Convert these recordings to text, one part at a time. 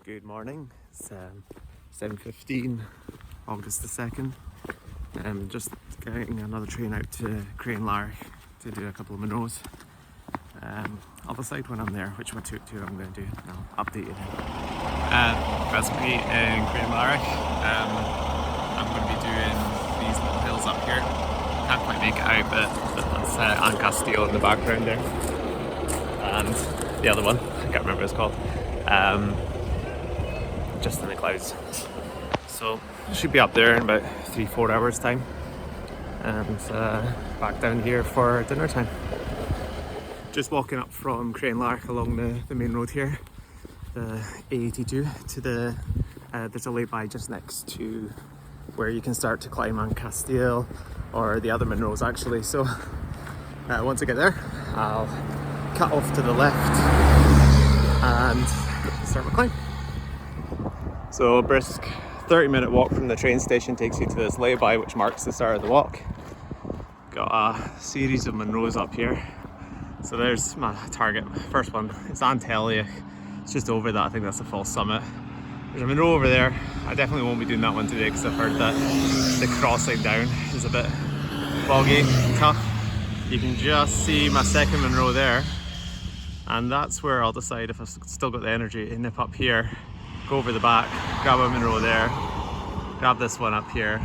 Good morning, it's 7:15, August the 2nd. Just getting another train out to Craiglang to do a couple of Munros. I'll decide when I'm there which one I'm going to do, and I'll update you then. That's me in Craiglang. I'm going to be doing these little hills up here. Can't quite make it out, but that's Caisteal in the background there. And the other one, I can't remember what it's called. Just in the clouds. So should be up there in about 3-4 hours time, and back down here for dinner time. Just walking up from Craiglang along the main road here, the A82 to the there's a lay-by just next to where you can start to climb on Caisteal or the other Munros actually. So once I get there, I'll cut off to the left and start my climb. So a brisk 30-minute walk from the train station takes you to this lay-by, which marks the start of the walk. Got a series of Munros up here. So there's my target. First one, it's Caisteal. It's just over that. I think that's the false summit. There's a Munro over there. I definitely won't be doing that one today because I've heard that the crossing down is a bit boggy, tough. You can just see my second Munro there, and that's where I'll decide if I've still got the energy to nip up here, go over the back, grab a Munro there, grab this one up here,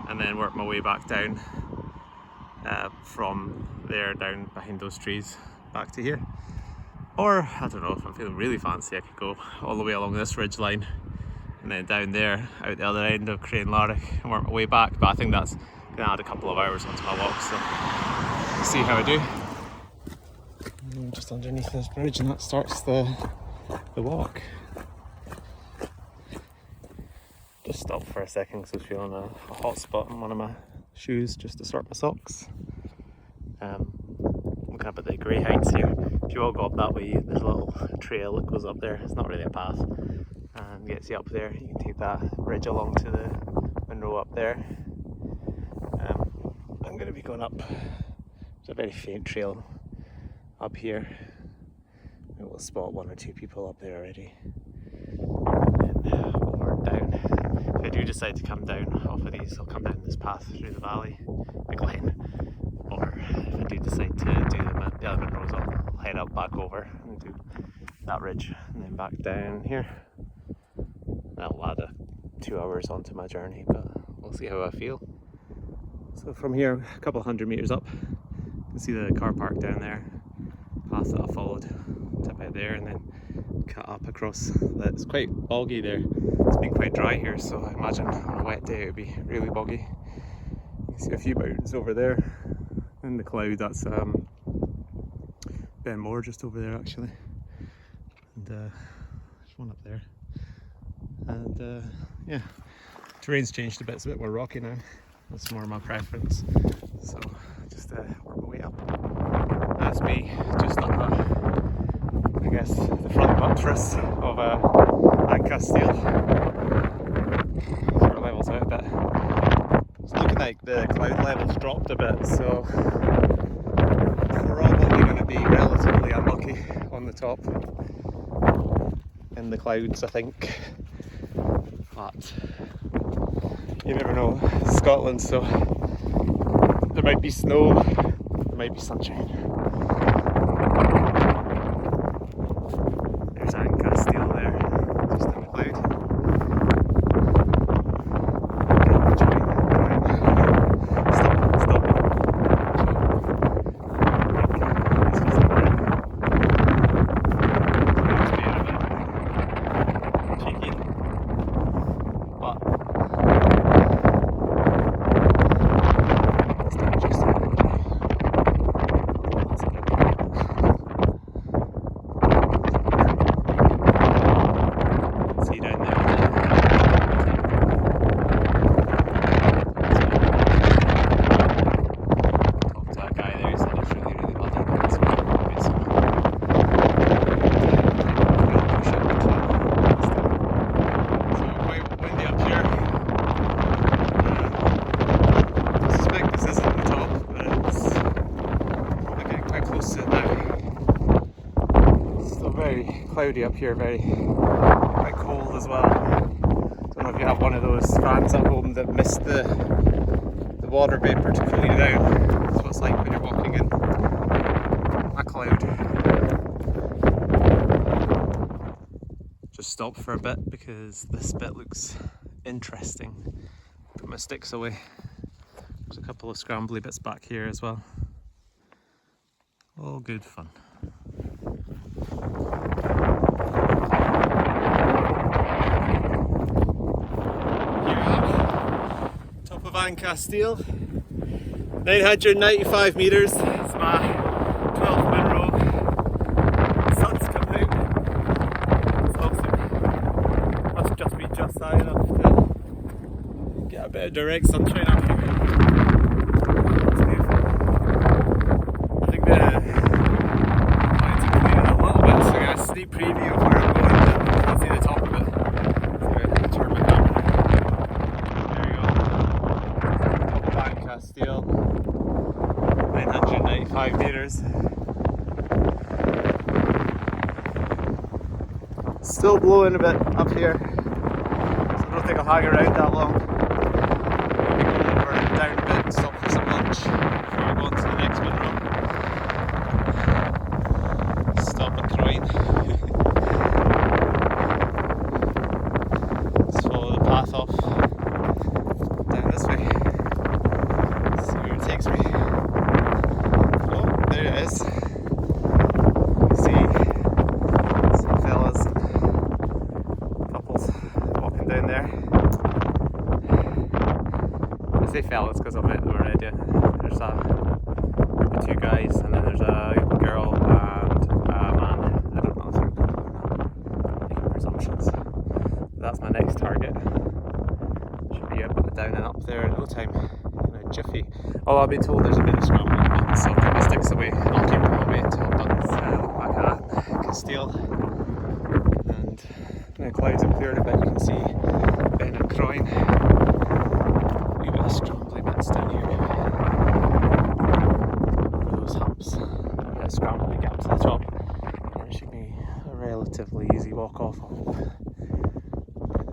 and then work my way back down from there down behind those trees back to here. Or I don't know, if I'm feeling really fancy, I could go all the way along this ridge line and then down there out the other end of Craiglang and work my way back. But I think that's gonna add a couple of hours onto my walk, so we'll see how I do. I'm just underneath this bridge, and that starts the walk. Just stop for a second because I was feeling a hot spot in one of my shoes just to sort my socks. Looking up at the grey heights here. If you all go up that way, there's a little trail that goes up there. It's not really a path, and gets you up there. You can take that ridge along to the Munro up there. I'm going to be going up. There's a very faint trail up here. We'll spot one or two people up there already. And then over and down. If I do decide to come down off of these, I'll come down this path through the valley, the glen. Or if I do decide to do the other Munros, I'll head up back over and do that ridge and then back down here. That'll add 2 hours onto my journey, but we'll see how I feel. So from here, a couple hundred meters up, you can see the car park down there, path that I followed to about there, and then cut up across. It's quite boggy there. It's been quite dry here, so I imagine on a wet day it would be really boggy. You can see a few mountains over there in the cloud. That's Beinn just over there actually, and there's one up there. And yeah, terrain's changed a bit. It's a bit more rocky now. That's more my preference. So just work my way up. That's me just up I guess the front buttress of Caisteal. Sort of levels out a bit. It's looking like the cloud levels dropped a bit, so probably going to be relatively unlucky on the top in the clouds, I think. But you never know. It's Scotland, so there might be snow, there might be sunshine. There's Caisteal there, just in the cloud. cloudy up here, very quite cold as well. Don't know if you have one of those fans at home that mist the water vapour to cool you down. That's what it's like when you're walking in a cloud. Just stop for a bit because this bit looks interesting. Put my sticks away. There's a couple of scrambly bits back here as well. All good fun. Top of Caisteal, 995 metres. It's my 12th Munro. The sun's come out. It's awesome. Must just be just high enough to get a bit of direct sunshine up here. It's beautiful. I think the clouds are clearing a little bit, so I got a sneak preview of where I'm going. You can't see the top of it. So I'm going to turn my camera. Caisteal, 995 metres. Still blowing a bit up here, so I don't think I'll hang around that long. Maybe go over and down a bit and stop for some lunch before I go on to the next Munro. Stop at Chroin. Let's follow the path off down this way. Takes me. Oh, there it is. See some fellas and couples walking down there. I say fellas because I've met them already. There's a group of two guys and then there's a girl and a man. I don't know if they're making presumptions. That's my next target. Should be down and up there in no time. Jiffy. Although I've been told there's a bit of scrambling, so I'll put my sticks away and I'll keep them away until I'm done. Look back at Caisteal, and when the clouds have cleared a bit, you can see Beinn and Chroin. A wee bit of scrambly bits down here. Over those humps, a bit of scrambly gaps at the top, and it should be a relatively easy walk off. I hope. To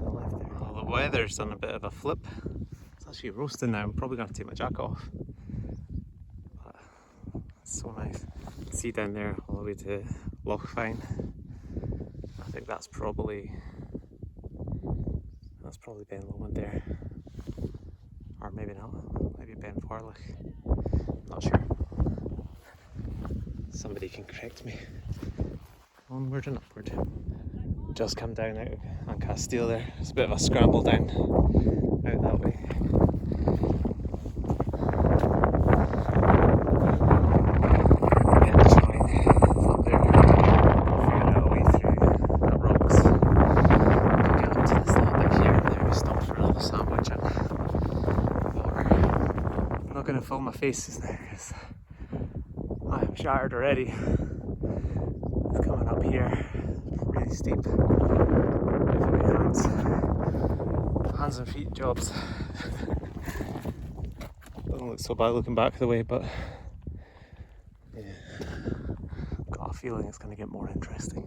the left there. Well, the weather's done a bit of a flip. Actually roasting now. I'm probably going to take my jacket off, but it's so nice. See down there all the way to Beinn. I think that's probably Beinn Lomond there, or maybe not, maybe Beinn Farlech, not sure. Somebody can correct me. Onward and upward. Just come down out on Caisteal there. It's a bit of a scramble down out that way. Going to film my faces now because I am shattered already. It's coming up here, it's really steep. Definitely hands and feet jobs. Doesn't look so bad looking back the way, but yeah, got a feeling it's going to get more interesting.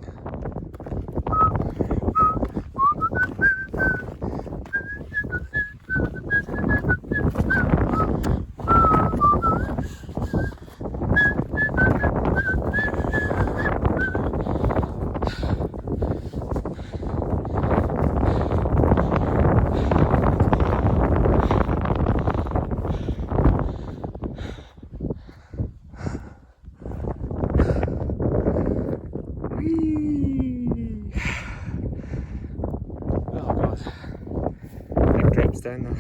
Down now.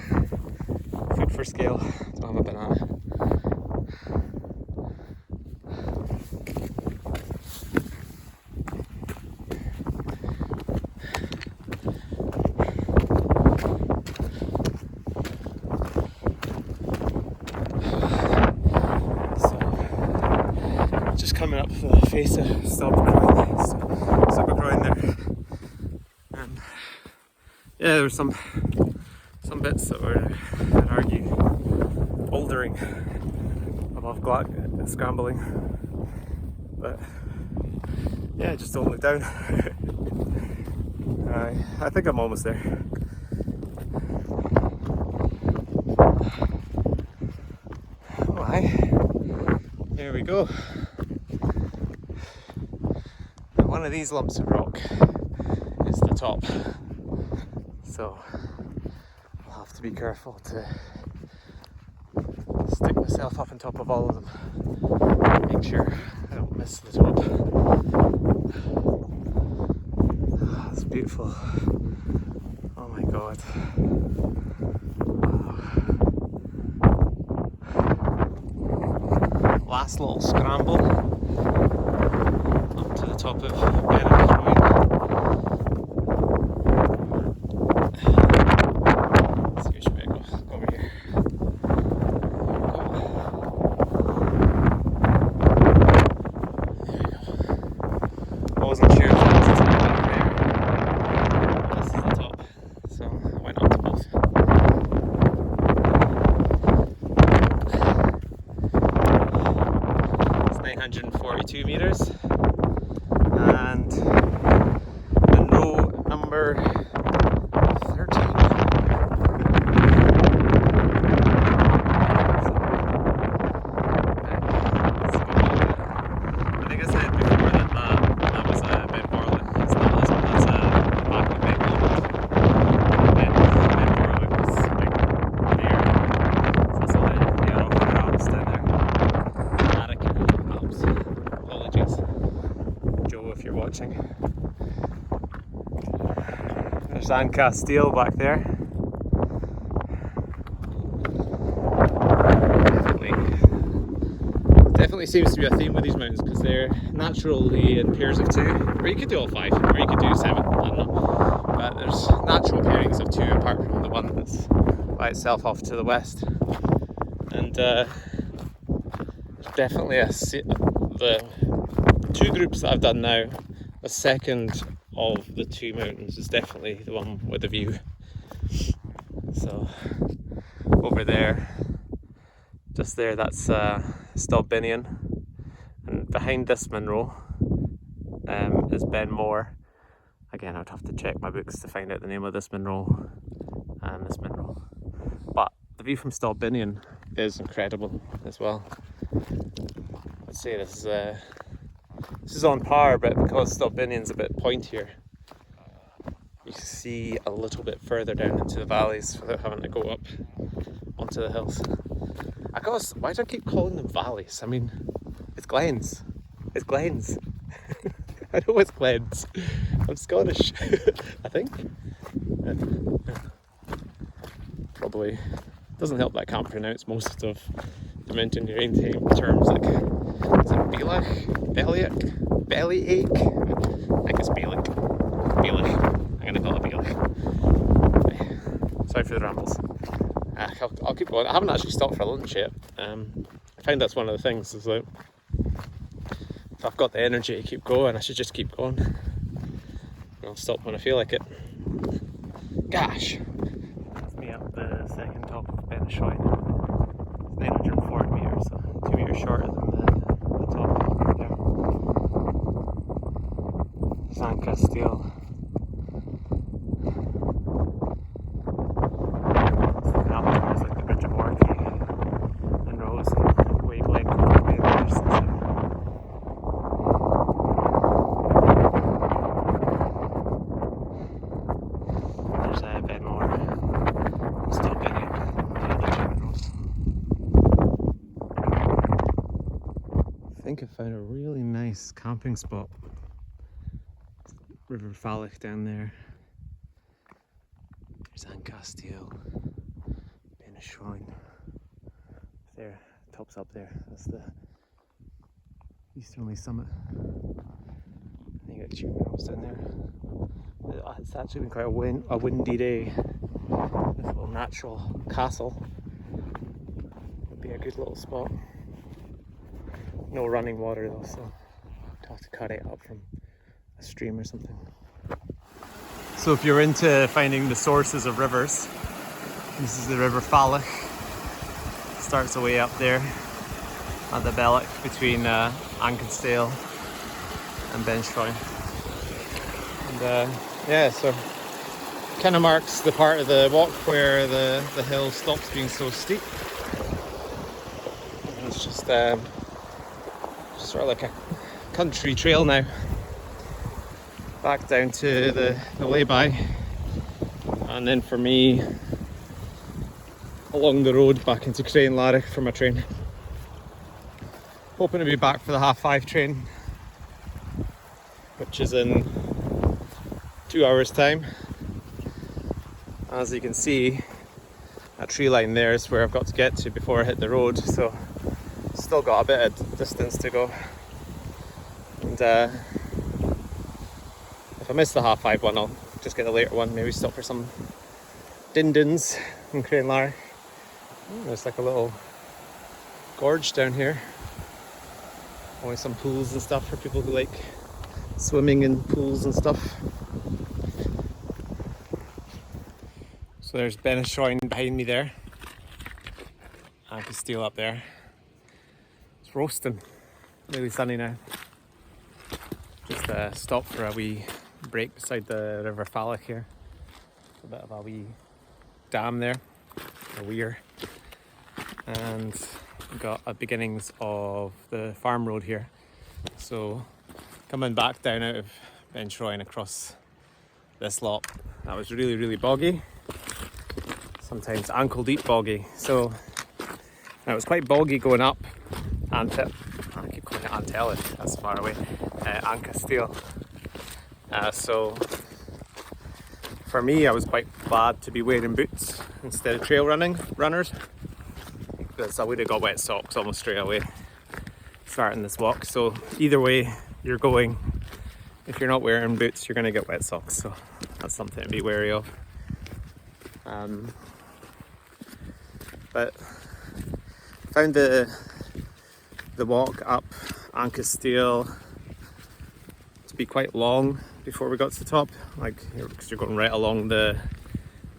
Food for scale. Don't have a banana. So, just coming up the face of Chroin there. And yeah, there was some bits that were, I'd argue, bouldering above scrambling, but Yeah, just don't look down. I think I'm almost there. Oh, hi. Here we go. One of these lumps of rock is the top, so I'll have to be careful to stick myself up on top of all of them. Make sure I don't miss the top. That's beautiful. Oh my god. Wow. Last little scramble up to the top of Beinn. Let's see which way I go. Go over here. There we go. I wasn't sure if that was the top or there. This is the top, so I went up to both. It's 942 meters, and Munro number 13. I think I said before that that was a bit boring. It's not this one, that's back of Beinn. Beinn was like there. So that's all the other Alps down there. Attic Alps. Apologies, Joe, if you're watching. There's Caisteal back there. Definitely seems to be a theme with these mountains because they're naturally in pairs of 2, or you could do all 5, or you could do 7, I don't know. But there's natural pairings of 2 apart from the one that's by itself off to the west. And there's definitely the 2 groups that I've done now, the second of the 2 mountains is definitely the one with the view. So over there, just there, that's Beinn, and behind this Munro is Beinn. Again, I'd have to check my books to find out the name of this Munro and this Munro. But the view from Beinn is incredible as well. I'd say this is on par, but because Beinn's a bit pointier, you can see a little bit further down into the valleys without having to go up onto the hills. Why do I keep calling them valleys? I mean, it's glens. It's glens. I know it's glens. I'm Scottish, I think. Probably doesn't help that I can't pronounce most of the mountaineering terms, like, is it Beilach? Bellyache? Bellyache? I think it's Beilach. Beilach. I'm going to call it Beilach. Sorry for the rambles. I'll keep going. I haven't actually stopped for lunch yet. I find that's one of the things, is that if I've got the energy to keep going, I should just keep going. I'll stop when I feel like it. Gosh! That's me up the second top of Beinn. It's 940 metres, so 2 metres shorter than the top there. Caisteal. I think I found a really nice camping spot. River Falach down there. There's Caisteal. Beinn Chroin. There, top's up there. That's the easterly summit. And you got Chroin down there. It's actually been quite a windy day. This little natural castle would be a good little spot. No running water though, so I'll have to cut it up from a stream or something. So if you're into finding the sources of rivers, this is the River Falach. Starts away up there at the Beinn between Caisteal and Beinn Chroin. And yeah, so kind of marks the part of the walk where the hill stops being so steep. And it's just sort of like a country trail now. Back down to the lay-by, and then for me along the road back into Caisteal for my train. Hoping to be back for the 5:30 train, which is in 2 hours time. As you can see, that tree line there is where I've got to get to before I hit the road, so still got a bit of distance to go. And if I miss the 5:30 one, I'll just get the later one, maybe stop for some din-dins in Caisteal. There's like a little gorge down here. Always some pools and stuff for people who like swimming in pools and stuff. So there's Beinn Chroin behind me there. And Caisteal up there. It's roasting. Really sunny now. Just stopped for a wee break beside the River Falloch here. A bit of a wee dam there, a weir. And we've got a beginnings of the farm road here. So coming back down out of Beinn Chroin across this lot, that was really, really boggy. Sometimes ankle deep boggy. So it was quite boggy going up Ant- I keep calling it Antelid, that's far away. Caisteal. So for me, I was quite glad to be wearing boots instead of trail runners, because I would have got wet socks almost straight away starting this walk. So either way you're going, if you're not wearing boots, you're going to get wet socks. So that's something to be wary of. But found the walk up Caisteal to be quite long before we got to the top, like because you're going right along the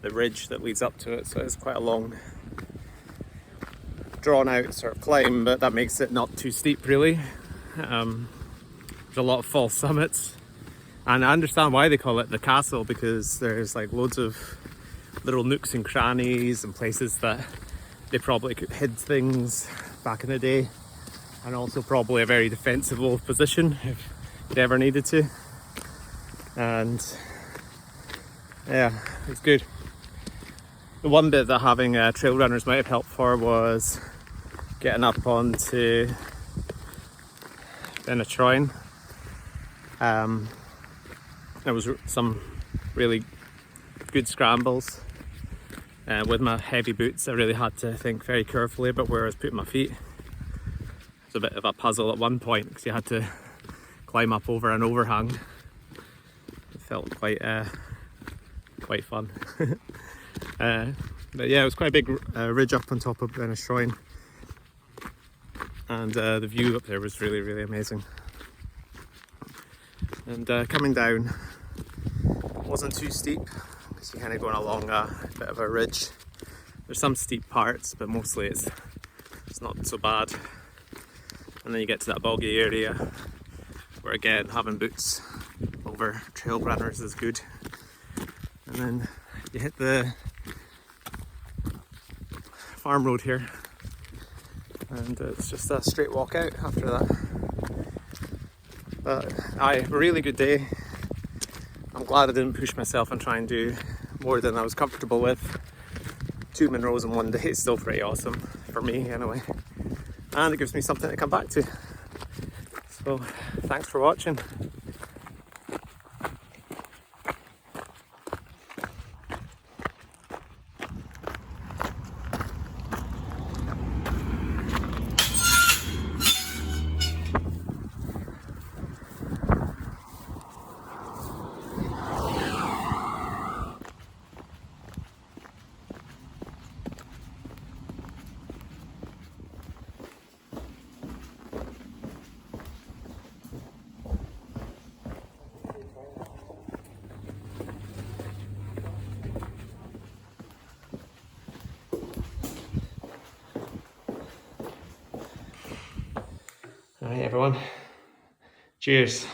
ridge that leads up to it, so it's quite a long drawn out sort of climb, but that makes it not too steep really. There's a lot of false summits, and I understand why they call it the castle, because there's like loads of little nooks and crannies and places that they probably hid things back in the day, and also probably a very defensible position if they ever needed to. And yeah, it's good. The one bit that having trail runners might have helped for was getting up onto Beinn Chroin. There was some really good scrambles. With my heavy boots, I really had to think very carefully about where I was putting my feet. It was a bit of a puzzle at one point because you had to climb up over an overhang. It felt quite fun. But yeah, it was quite a big ridge up on top of Beinn Chroin, and the view up there was really, really amazing. And coming down wasn't too steep, because you're kind of going along a bit of a ridge. There's some steep parts, but mostly it's not so bad. And then you get to that boggy area where, again, having boots over trail runners is good. And then you hit the farm road here, and it's just a straight walk out after that. But a really good day. I'm glad I didn't push myself and try and do more than I was comfortable with. 2 Munros in one day is still pretty awesome, for me anyway. And it gives me something to come back to. So, thanks for watching. Alright everyone, cheers.